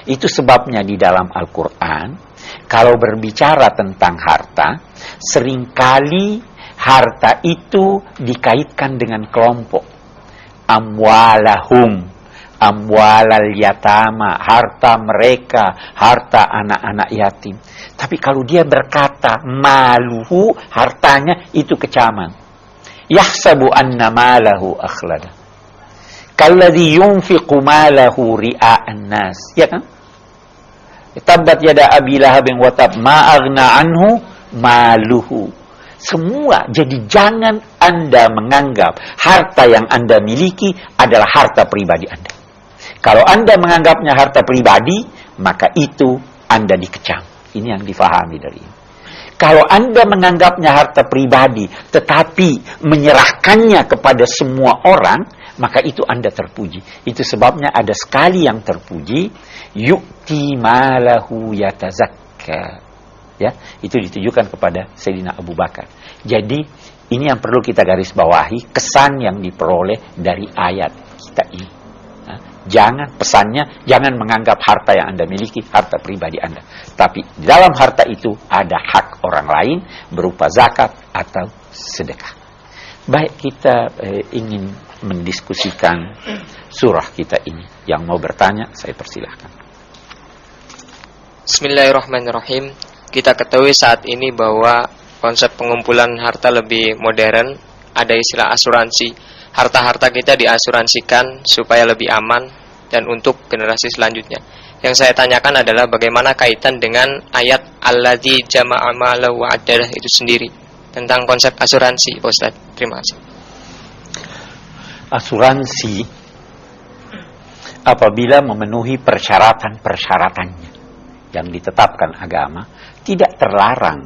Itu sebabnya di dalam Al-Quran, kalau berbicara tentang harta, seringkali harta itu dikaitkan dengan kelompok. Amwalahum, amwalal yatama, harta mereka, harta anak-anak yatim. Tapi kalau dia berkata maluhu, hartanya, itu kecaman. Yahsabu anna malahu akhlada. Kalladhi yunfiqu malahu ria'an nas. Ya kan? Tabbat yada abi lahabin wa tab ma aghna anhu maluhu. Semua. Jadi jangan Anda menganggap harta yang Anda miliki adalah harta pribadi Anda. Kalau Anda menganggapnya harta pribadi, maka itu Anda dikecam. Ini yang difahami dari ini. Kalau Anda menganggapnya harta pribadi, tetapi menyerahkannya kepada semua orang, maka itu Anda terpuji. Itu sebabnya ada sekali yang terpuji, yu'ti malahu yatazakka. Ya, itu ditujukan kepada Sayyidina Abu Bakar. Jadi, ini yang perlu kita garis bawahi, kesan yang diperoleh dari ayat kita ini. Pesannya, jangan menganggap harta yang Anda miliki harta pribadi Anda. Tapi di dalam harta itu ada hak orang lain berupa zakat atau sedekah. Baik, kita ingin mendiskusikan surah kita ini. Yang mau bertanya, saya persilahkan. Bismillahirrahmanirrahim. Kita ketahui saat ini bahwa konsep pengumpulan harta lebih modern. Ada istilah asuransi. Harta-harta kita diasuransikan supaya lebih aman dan untuk generasi selanjutnya. Yang saya tanyakan adalah bagaimana kaitan dengan ayat alladzi jama'a malahu wa addadah itu sendiri tentang konsep asuransi, Pak Ustaz. Terima kasih. Asuransi apabila memenuhi persyaratan-persyaratannya yang ditetapkan agama, tidak terlarang.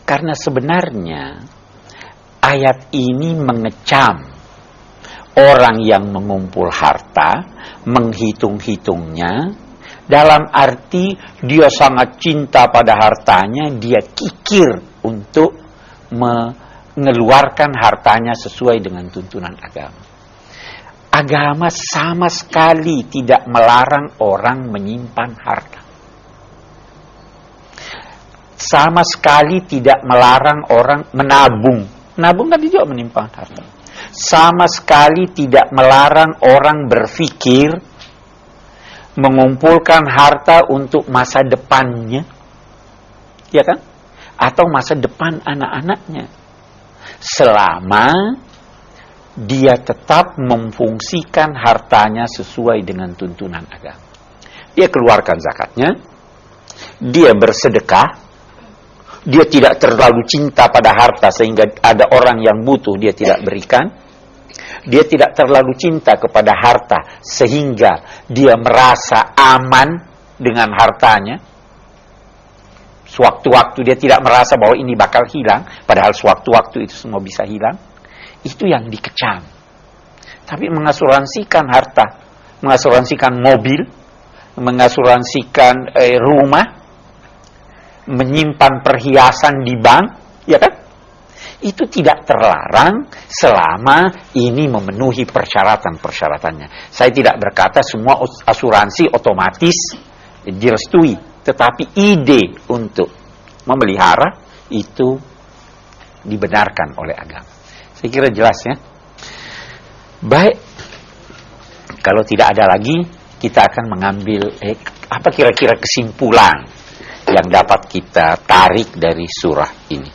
Karena sebenarnya ayat ini mengecam orang yang mengumpul harta, menghitung-hitungnya, dalam arti dia sangat cinta pada hartanya, dia kikir untuk mengeluarkan hartanya sesuai dengan tuntunan agama. Agama sama sekali tidak melarang orang menyimpan harta. Sama sekali tidak melarang orang menabung. Menabung kan juga menyimpan harta. Sama sekali tidak melarang orang berpikir mengumpulkan harta untuk masa depannya, ya kan? Atau masa depan anak-anaknya. Selama dia tetap memfungsikan hartanya sesuai dengan tuntunan agama. Dia keluarkan zakatnya, dia bersedekah, dia tidak terlalu cinta pada harta sehingga ada orang yang butuh dia tidak berikan. Dia tidak terlalu cinta kepada harta sehingga dia merasa aman dengan hartanya. Sewaktu-waktu dia tidak merasa bahwa ini bakal hilang, padahal sewaktu-waktu itu semua bisa hilang. Itu yang dikecam. Tapi mengasuransikan harta, mengasuransikan mobil, mengasuransikan rumah, menyimpan perhiasan di bank, ya kan? Itu tidak terlarang selama ini memenuhi persyaratan-persyaratannya. Saya tidak berkata semua asuransi otomatis direstui, tetapi ide untuk memelihara itu dibenarkan oleh agama. Saya kira jelas ya. Baik, kalau tidak ada lagi, kita akan mengambil apa kira-kira kesimpulan yang dapat kita tarik dari surah ini.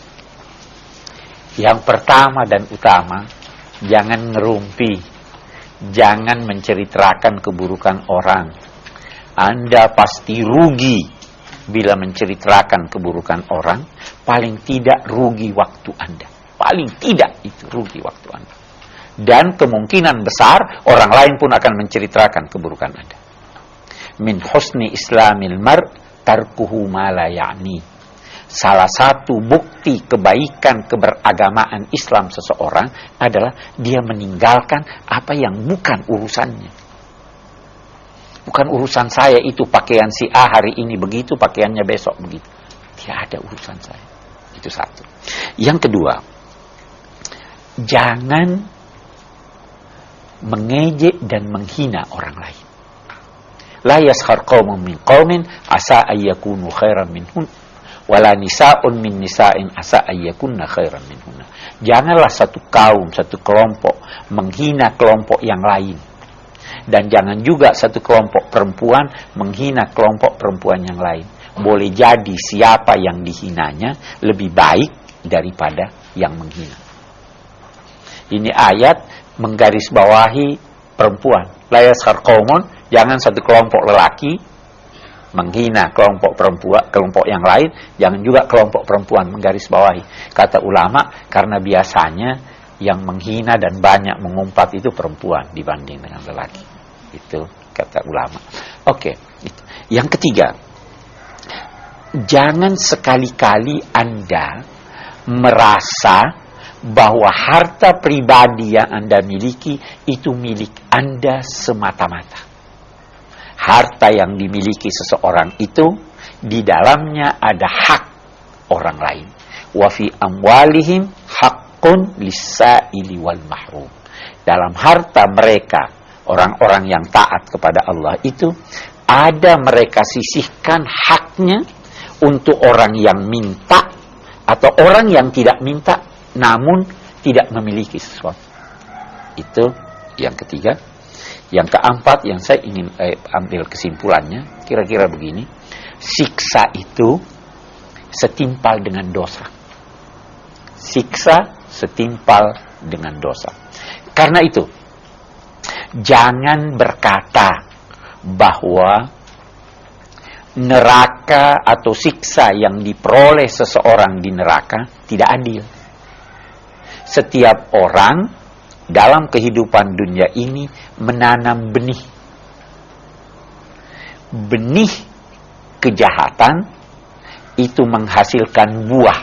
Yang pertama dan utama, jangan ngerumpi, jangan menceritakan keburukan orang. Anda pasti rugi bila menceritakan keburukan orang, paling tidak rugi waktu Anda. Paling tidak itu rugi waktu Anda. Dan kemungkinan besar orang lain pun akan menceritakan keburukan Anda. Min husni islamil mar tarkuhu ma la ya'ni. Salah satu bukti kebaikan keberagamaan Islam seseorang adalah dia meninggalkan apa yang bukan urusannya. Bukan urusan saya itu pakaian si A hari ini begitu, pakaiannya besok begitu. Tidak ada urusan saya. Itu satu. Yang kedua, jangan mengejek dan menghina orang lain. La yaskhar qaumun min qaumin asa ayyakunu khairan minhun wala nisa'un min nisa'in asa ayyakunna khairan minhunna. Janganlah satu kaum, satu kelompok menghina kelompok yang lain. Dan jangan juga satu kelompok perempuan menghina kelompok perempuan yang lain. Boleh jadi siapa yang dihinanya lebih baik daripada yang menghina. Ini ayat menggarisbawahi perempuan. La yaskhar qaumun, jangan satu kelompok lelaki menghina kelompok perempuan, kelompok yang lain, jangan juga kelompok perempuan, menggarisbawahi. Kata ulama, karena biasanya yang menghina dan banyak mengumpat itu perempuan dibanding dengan lelaki. Itu kata ulama. Oke. Yang ketiga, jangan sekali-kali Anda merasa bahwa harta pribadi yang Anda miliki itu milik Anda semata-mata. Harta yang dimiliki seseorang itu di dalamnya ada hak orang lain. Wa fi amwalihim haqqun lis-sa'ili wal mahrum. Dalam harta mereka, orang-orang yang taat kepada Allah itu, ada mereka sisihkan haknya untuk orang yang minta atau orang yang tidak minta namun tidak memiliki sesuatu. Itu yang ketiga. Yang keempat yang saya ingin ambil kesimpulannya, kira-kira begini. Siksa itu setimpal dengan dosa. Siksa setimpal dengan dosa. Karena itu, jangan berkata bahwa neraka atau siksa yang diperoleh seseorang di neraka tidak adil. Setiap orang dalam kehidupan dunia ini menanam benih. Benih kejahatan itu menghasilkan buah.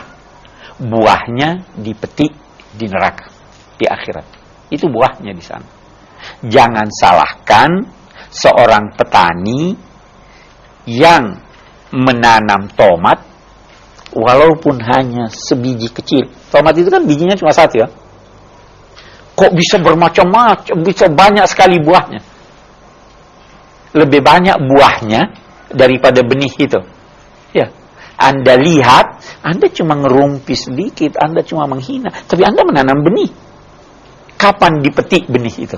Buahnya dipetik di neraka, di akhirat. Itu buahnya di sana. Jangan salahkan seorang petani yang menanam tomat walaupun hanya sebiji kecil. Tomat itu kan bijinya cuma satu ya. Kok bisa bermacam-macam, bisa banyak sekali buahnya. Lebih banyak buahnya daripada benih itu. Ya. Anda lihat, Anda cuma ngerumpis sedikit, Anda cuma menghina, tapi Anda menanam benih. Kapan dipetik benih itu?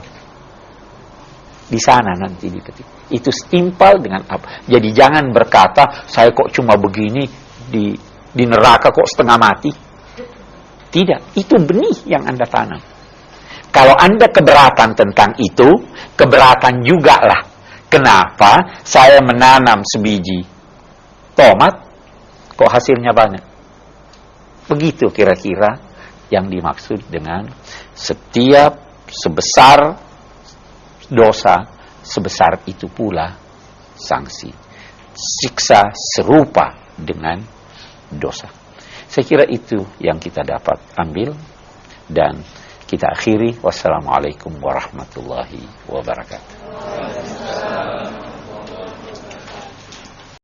Di sana nanti dipetik. Itu setimpal dengan apa? Jadi jangan berkata, saya kok cuma begini, di neraka kok setengah mati. Tidak, itu benih yang Anda tanam. Kalau Anda keberatan tentang itu, keberatan juga lah. Kenapa saya menanam sebiji tomat, kok hasilnya banyak? Begitu kira-kira yang dimaksud dengan setiap sebesar dosa, sebesar itu pula sanksi. Siksa serupa dengan dosa. Saya kira itu yang kita dapat ambil dan kita akhiri. Wassalamualaikum warahmatullahi wabarakatuh.